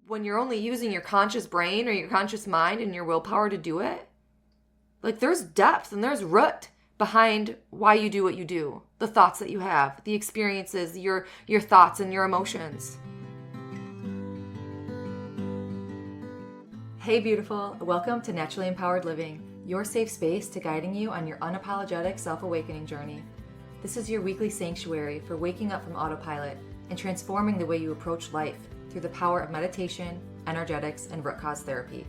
when you're only using your conscious brain or your conscious mind and your willpower to do it, like there's depth and there's root behind why you do what you do, the thoughts that you have, the experiences, your thoughts and your emotions. Hey beautiful, welcome to Naturally Empowered Living, your safe space to guiding you on your unapologetic self-awakening journey. This is your weekly sanctuary for waking up from autopilot and transforming the way you approach life through the power of meditation, energetics, and root cause therapy.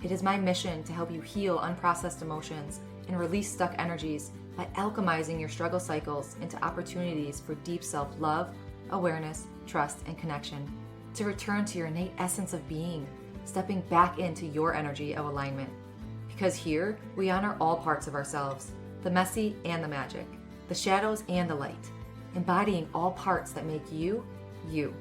It is my mission to help you heal unprocessed emotions and release stuck energies by alchemizing your struggle cycles into opportunities for deep self-love, awareness, trust, and connection, to return to your innate essence of being, stepping back into your energy of alignment. Because here, we honor all parts of ourselves, the messy and the magic, the shadows and the light, embodying all parts that make you, you.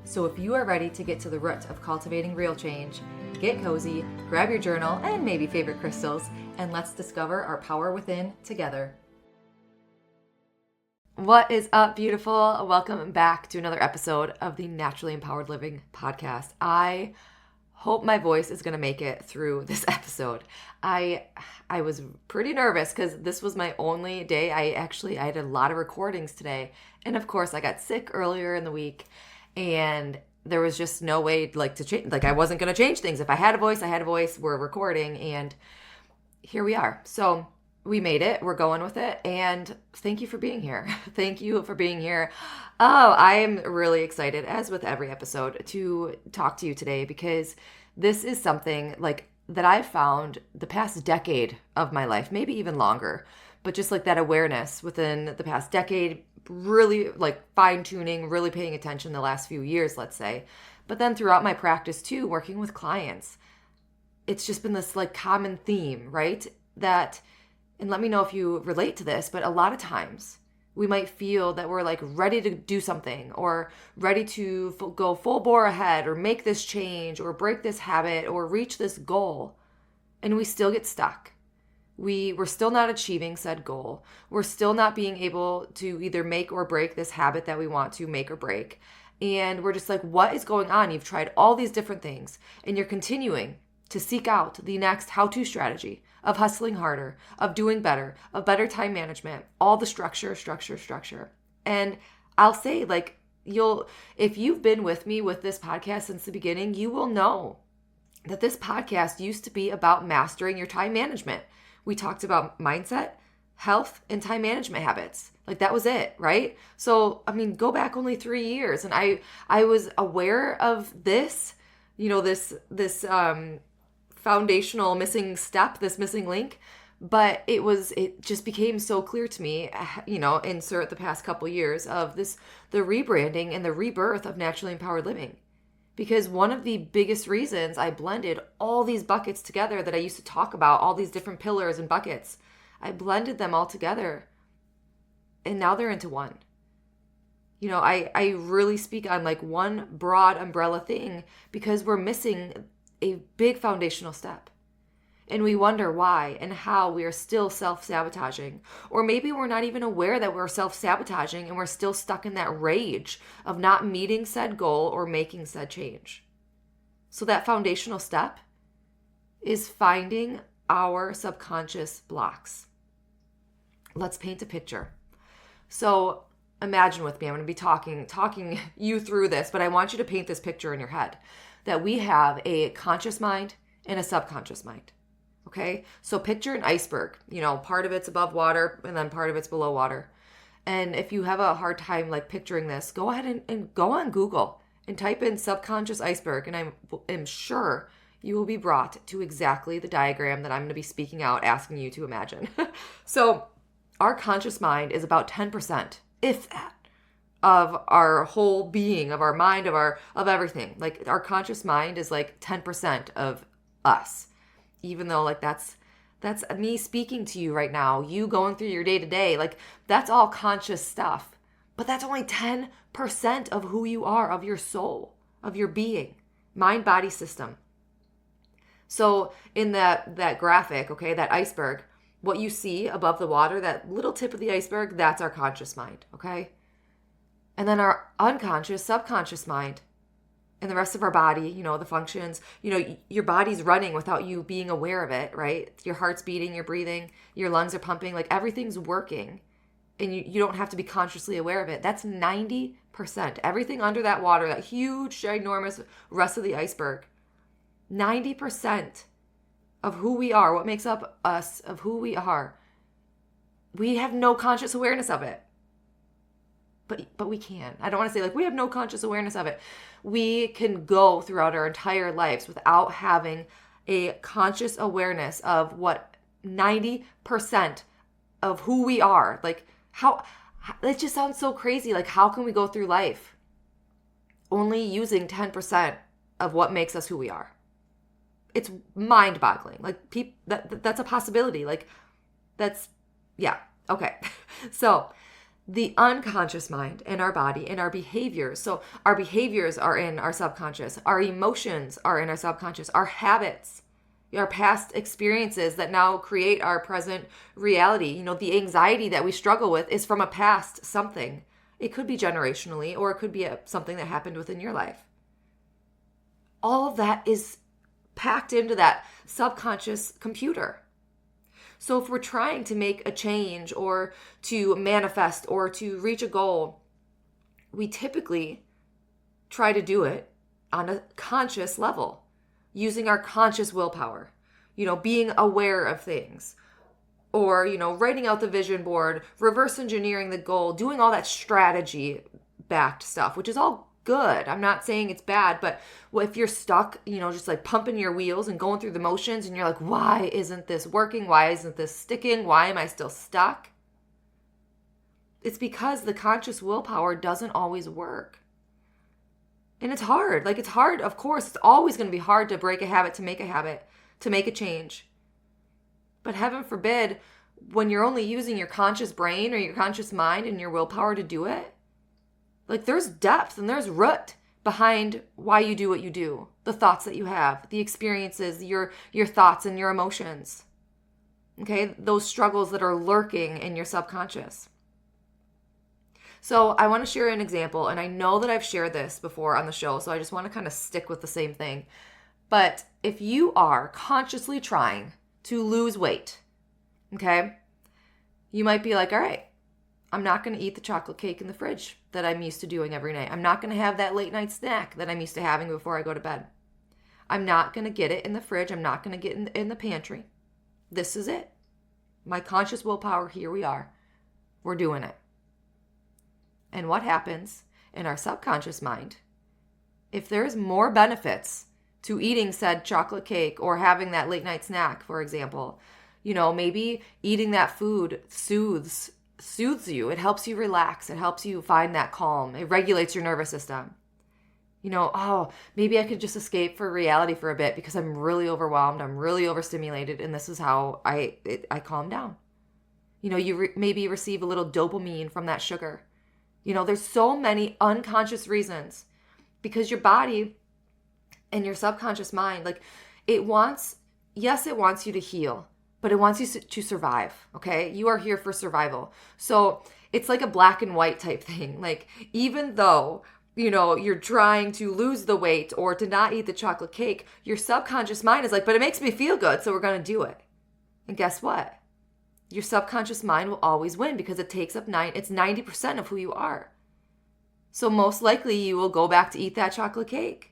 So if you are ready to get to the root of cultivating real change, get cozy, grab your journal and maybe favorite crystals, and let's discover our power within together. What is up, beautiful? Welcome back to another episode of the Naturally Empowered Living podcast. I hope my voice is going to make it through this episode. I was pretty nervous because this was my only day. I had a lot of recordings today. And of course, I got sick earlier in the week and there was just no way to change. I wasn't going to change things. If I had a voice, I had a voice. We're recording and here we are. So we made it. We're going with it. And thank you for being here. Thank you for being here. Oh, I am really excited, as with every episode, to talk to you today because this is something that I've found the past decade of my life, maybe even longer, but just that awareness within the past decade, really fine-tuning, really paying attention the last few years, let's say. But then throughout my practice too, working with clients, it's just been this common theme, right? That, and let me know if you relate to this, but a lot of times we might feel that we're ready to do something or ready to go full bore ahead or make this change or break this habit or reach this goal. And we still get stuck. We're still not achieving said goal. We're still not being able to either make or break this habit that we want to make or break. And we're just what is going on? You've tried all these different things and you're continuing to seek out the next how-to strategy of hustling harder, of doing better, of better time management, all the structure. And I'll say if you've been with me with this podcast since the beginning, you will know that this podcast used to be about mastering your time management. We talked about mindset, health, and time management habits. That was it, right? So, go back only 3 years. And I was aware of this, this foundational missing step, this missing link, but it just became so clear to me, insert the past couple years of the rebranding and the rebirth of Naturally Empowered Living. Because one of the biggest reasons I blended all these buckets together that I used to talk about, all these different pillars and buckets, I blended them all together and now they're into one. I really speak on one broad umbrella thing because we're missing a big foundational step. And we wonder why and how we are still self-sabotaging. Or maybe we're not even aware that we're self-sabotaging and we're still stuck in that rage of not meeting said goal or making said change. So that foundational step is finding our subconscious blocks. Let's paint a picture. So imagine with me, I'm going to be talking you through this, but I want you to paint this picture in your head that we have a conscious mind and a subconscious mind. Okay, so picture an iceberg, part of it's above water and then part of it's below water. And if you have a hard time picturing this, go ahead and go on Google and type in subconscious iceberg. And I am sure you will be brought to exactly the diagram that I'm going to be speaking out, asking you to imagine. So our conscious mind is about 10%, if that, of our whole being, of our mind, of everything. Our conscious mind is 10% of us. Even though that's me speaking to you right now, you going through your day to day, that's all conscious stuff. But that's only 10% of who you are, of your soul, of your being, mind, body, system. So in that graphic, okay, that iceberg, what you see above the water, that little tip of the iceberg, that's our conscious mind, okay? And then our unconscious, subconscious mind, and the rest of our body, the functions, your body's running without you being aware of it, right? Your heart's beating, you're breathing, your lungs are pumping, like everything's working, and you don't have to be consciously aware of it. That's 90%. Everything under that water, that huge, ginormous rest of the iceberg, 90% of who we are, what makes up us, of who we are, we have no conscious awareness of it. But we can. I don't want to say like we have no conscious awareness of it. We can go throughout our entire lives without having a conscious awareness of what 90% of who we are. Like how, it just sounds so crazy. Like how can we go through life only using 10% of what makes us who we are? It's mind-boggling. Like that's a possibility. Like that's, yeah. Okay. So the unconscious mind and our body and our behaviors. So our behaviors are in our subconscious. Our emotions are in our subconscious. Our habits, our past experiences that now create our present reality. The anxiety that we struggle with is from a past something. It could be generationally, or it could be something that happened within your life. All of that is packed into that subconscious computer. So if we're trying to make a change or to manifest or to reach a goal, we typically try to do it on a conscious level, using our conscious willpower, being aware of things, or, writing out the vision board, reverse engineering the goal, doing all that strategy backed stuff, which is all good. I'm not saying it's bad, but if you're stuck, just like pumping your wheels and going through the motions and you're like, why isn't this working? Why isn't this sticking? Why am I still stuck? It's because the conscious willpower doesn't always work. And it's hard. Like it's hard. Of course, it's always going to be hard to break a habit, to make a change. But heaven forbid, when you're only using your conscious brain or your conscious mind and your willpower to do it, like there's depth and there's root behind why you do what you do, the thoughts that you have, the experiences, your thoughts and your emotions. Okay, those struggles that are lurking in your subconscious. So I want to share an example, and I know that I've shared this before on the show, so I just want to kind of stick with the same thing. But if you are consciously trying to lose weight, okay, you might be like, all right, I'm not going to eat the chocolate cake in the fridge that I'm used to doing every night. I'm not going to have that late night snack that I'm used to having before I go to bed. I'm not going to get it in the fridge. I'm not going to get in the pantry. This is it. My conscious willpower, here we are. We're doing it. And what happens in our subconscious mind, if there's more benefits to eating said chocolate cake or having that late night snack, for example, maybe eating that food soothes you. It helps you relax. It helps you find that calm. It regulates your nervous system. Maybe I could just escape for reality for a bit because I'm really overwhelmed. I'm really overstimulated. And this is how I calm down. You maybe receive a little dopamine from that sugar. There's so many unconscious reasons because your body and your subconscious mind, like it wants you to heal, but it wants you to survive, okay? You are here for survival. So it's like a black and white type thing. Like even though, you're trying to lose the weight or to not eat the chocolate cake, your subconscious mind is like, but it makes me feel good, so we're going to do it. And guess what? Your subconscious mind will always win because it takes up it's 90% of who you are. So most likely you will go back to eat that chocolate cake.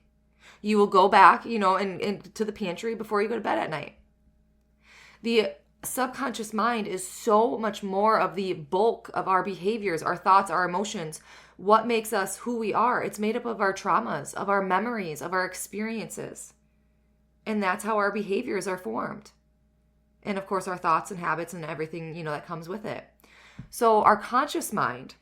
You will go back, and to the pantry before you go to bed at night. The subconscious mind is so much more of the bulk of our behaviors, our thoughts, our emotions, what makes us who we are. It's made up of our traumas, of our memories, of our experiences. And that's how our behaviors are formed. And of course, our thoughts and habits and everything, that comes with it. So our conscious mind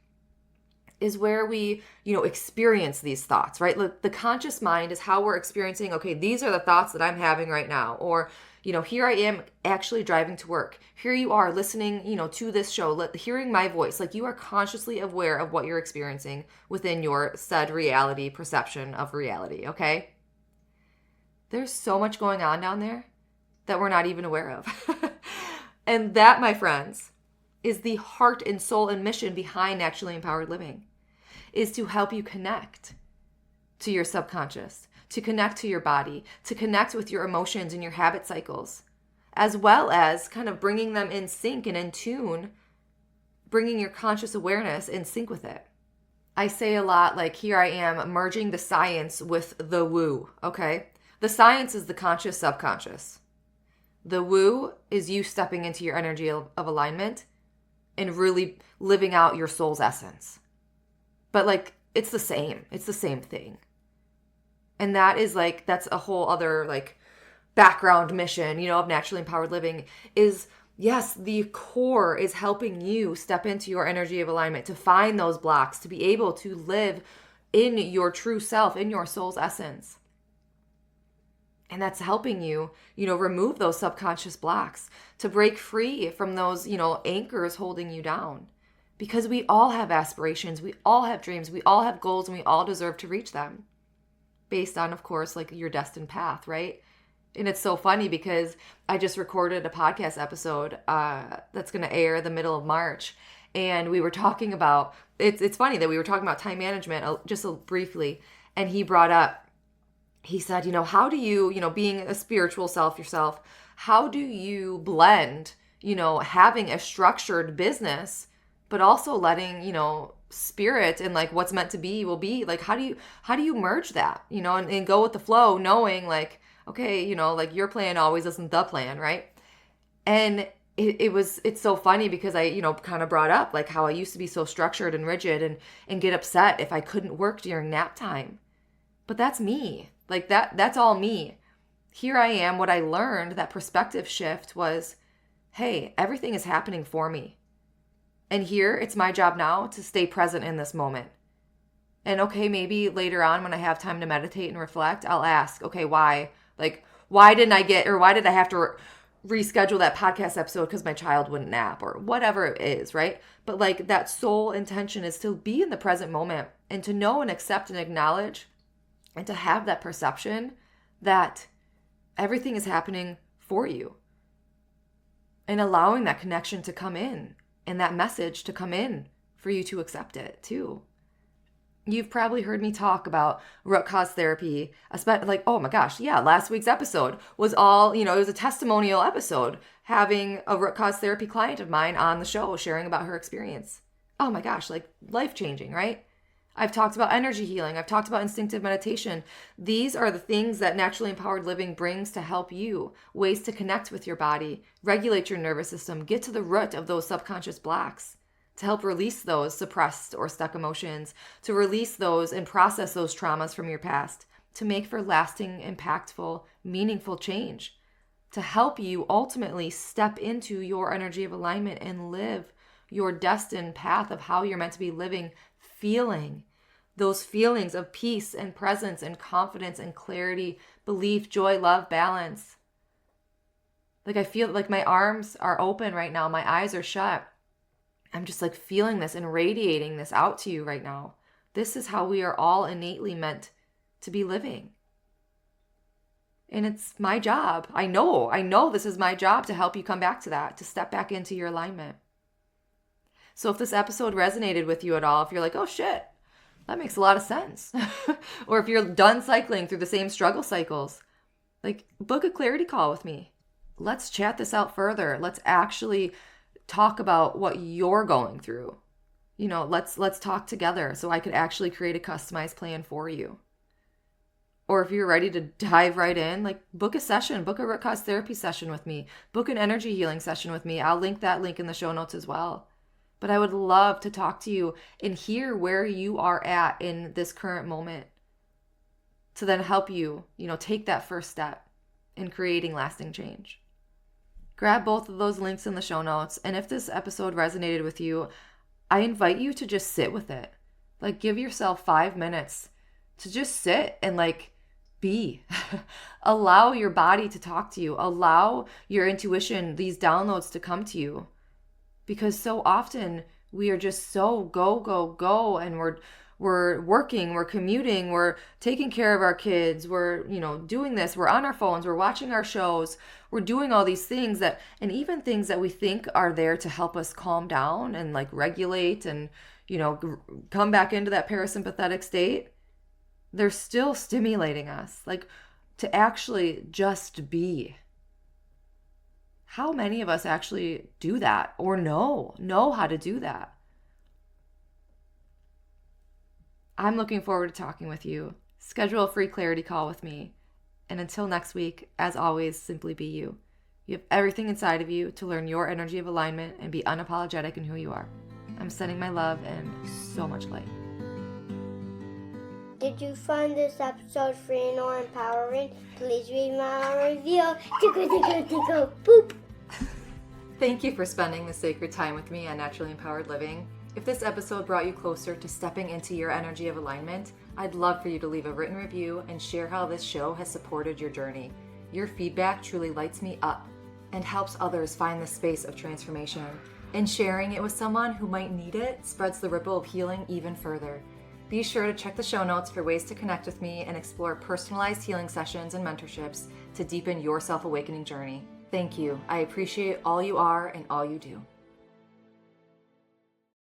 is where we, experience these thoughts, right? Look, the conscious mind is how we're experiencing, okay, these are the thoughts that I'm having right now. Or, here I am actually driving to work. Here you are listening, to this show, hearing my voice. Like you are consciously aware of what you're experiencing within your said reality, perception of reality, okay? There's so much going on down there that we're not even aware of. And that, my friends, is the heart and soul and mission behind Naturally Empowered Living, is to help you connect to your subconscious, to connect to your body, to connect with your emotions and your habit cycles, as well as kind of bringing them in sync and in tune, bringing your conscious awareness in sync with it. I say a lot, like, here I am merging the science with the woo, okay? The science is the conscious subconscious. The woo is you stepping into your energy of alignment and really living out your soul's essence. But like, it's the same thing. And that is like, that's a whole other like background mission, of naturally empowered living is, yes, the core is helping you step into your energy of alignment, to find those blocks, to be able to live in your true self, in your soul's essence. And that's helping you, remove those subconscious blocks, to break free from those, anchors holding you down. Because we all have aspirations, we all have dreams, we all have goals, and we all deserve to reach them. Based on, of course, like your destined path, right? And it's so funny because I just recorded a podcast episode that's going to air the middle of March. And we were talking about, it's funny that we were talking about time management just briefly. And he brought up, he said, how do you, being a spiritual self yourself, how do you blend, having a structured business, but also letting, spirit and like what's meant to be will be, like, how do you merge that, and go with the flow, knowing like, okay, like your plan always isn't the plan, right? And it's so funny because I, kind of brought up like how I used to be so structured and rigid and get upset if I couldn't work during nap time. But that's me. Like that's all me. Here I am. What I learned, that perspective shift was, hey, everything is happening for me. And here it's my job now to stay present in this moment. And okay, maybe later on when I have time to meditate and reflect, I'll ask, okay, why? Like, why did I have to reschedule that podcast episode because my child wouldn't nap or whatever it is, right? But like that sole intention is to be in the present moment and to know and accept and acknowledge and to have that perception that everything is happening for you, and allowing that connection to come in and that message to come in for you to accept it too. You've probably heard me talk about root cause therapy, like, oh my gosh, yeah, last week's episode was all, it was a testimonial episode, having a root cause therapy client of mine on the show sharing about her experience. Oh my gosh, like life-changing, right? I've talked about energy healing. I've talked about instinctive meditation. These are the things that naturally empowered living brings to help you, ways to connect with your body, regulate your nervous system, get to the root of those subconscious blocks, to help release those suppressed or stuck emotions, to release those and process those traumas from your past, to make for lasting, impactful, meaningful change, to help you ultimately step into your energy of alignment and live your destined path of how you're meant to be living, feeling those feelings of peace and presence and confidence and clarity, belief, joy, love, balance. Like I feel like my arms are open right now. My eyes are shut. I'm just like feeling this and radiating this out to you right now. This is how we are all innately meant to be living. And it's my job. I know this is my job to help you come back to that, to step back into your alignment. So if this episode resonated with you at all, if you're like, oh shit, that makes a lot of sense. Or if you're done cycling through the same struggle cycles, like book a clarity call with me. Let's chat this out further. Let's actually talk about what you're going through. Let's talk together so I could actually create a customized plan for you. Or if you're ready to dive right in, like book a session, book a root cause therapy session with me, book an energy healing session with me. I'll link that link in the show notes as well. But I would love to talk to you and hear where you are at in this current moment to then help you, take that first step in creating lasting change. Grab both of those links in the show notes. And if this episode resonated with you, I invite you to just sit with it. Like give yourself 5 minutes to just sit and like be. Allow your body to talk to you. Allow your intuition, these downloads to come to you. Because so often we are just so go, and we're working, we're commuting, we're taking care of our kids, we're, doing this, we're on our phones, we're watching our shows, we're doing all these things and even things that we think are there to help us calm down and like regulate and, come back into that parasympathetic state. They're still stimulating us, like to actually just be. How many of us actually do that or know how to do that? I'm looking forward to talking with you. Schedule a free clarity call with me. And until next week, as always, simply be you. You have everything inside of you to learn your energy of alignment and be unapologetic in who you are. I'm sending my love and so much light. Did you find this episode free or empowering? Please read my review. Tickle, boop. Thank you for spending the sacred time with me on Naturally Empowered Living. If this episode brought you closer to stepping into your energy of alignment, I'd love for you to leave a written review and share how this show has supported your journey. Your feedback truly lights me up and helps others find the space of transformation. And sharing it with someone who might need it spreads the ripple of healing even further. Be sure to check the show notes for ways to connect with me and explore personalized healing sessions and mentorships to deepen your self-awakening journey. Thank you. I appreciate all you are and all you do.